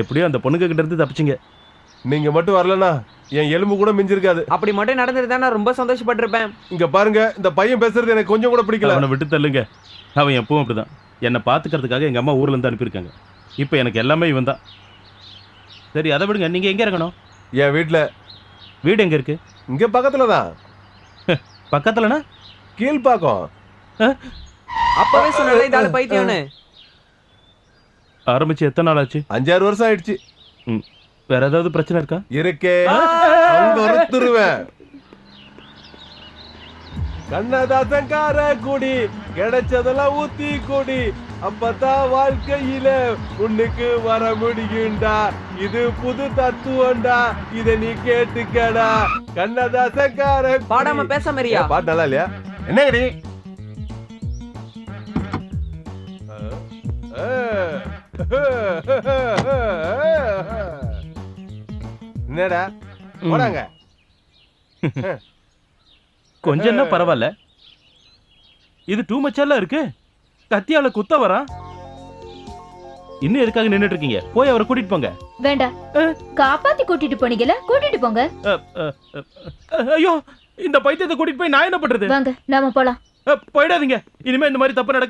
எப்படியோ அந்த பொண்ணுங்க கிட்ட இருந்து தப்பிச்சிங்க. நீங்க மட்டும் வரலனா என் எலும்பு கூட மிஞ்சிருக்காது. அப்படி மட்டும் நடந்துருந்தா நான் ரொம்ப சந்தோஷப்பட்டிருப்பேன். இங்க பாருங்க, இந்த பையன் பேசுறது எனக்கு கொஞ்சம் கூட பிடிக்கல. அவனை விட்டு தள்ளுங்க. அவன் எப்பவும் அப்படிதான். என்னை பார்த்துக்கிறதுக்காக எங்கள் அம்மா ஊர்ல இருந்து அனுப்பியிருக்காங்க. இப்போ எனக்கு எல்லாமே இவன் தான். சரி அதை விடுங்க, நீங்கள் எங்கே இருக்கணும்? என் வீட்டுல. வீடு எங்கே இருக்கு? இங்க பக்கத்துல தான். பக்கத்துலனா? கீழ்பாக்கம். அப்பவே சொன்னல இந்த ஆளு பைத்தியம்னு. ஆரம்பிச்சு எத்தனை நாள் ஆச்சு? 5-6 வருஷம் ஆயிடுச்சு. வேற ஏதாவது பிரச்சனை இருக்கா? இருக்கே, அங்க ஒருத்தருவேன். கண்ணதாசங்கார குடி கிடைச்சதெல்லாம் ஊத்தி குடி, அப்பதான் வாழ்க்கையில முன்னுக்கு வர முடியும்டா. இது புது தத்துவம்டா, இத நீ கேட்டுக்கடா. கண்ணதாசங்கார பாடாம பேச மாதிரியா? பாட்டு நல்லா இல்லையா? என்னங்கடி என்னடா போறாங்க? கொஞ்சம் என்ன பரவாயில்ல, இது டூ மச்சால இருக்கு. கத்தியால குத்த வரான். இன்னும் எதுக்காக நின்னுட்டு இருக்கீங்க? போய் அவரை கூட்டிட்டு போங்க. வேண்டாம், காப்பாத்தி கூட்டிட்டு போனீங்கல, கூட்டிட்டு போங்க. ஐயோ, இந்த பைத்தியத்தை கூட்டிட்டு போய் நான் என்ன பண்றது? வாங்க நாம போலாம். போயிடாதீங்க, இனிமே இந்த மாதிரி தப்பு நடக்க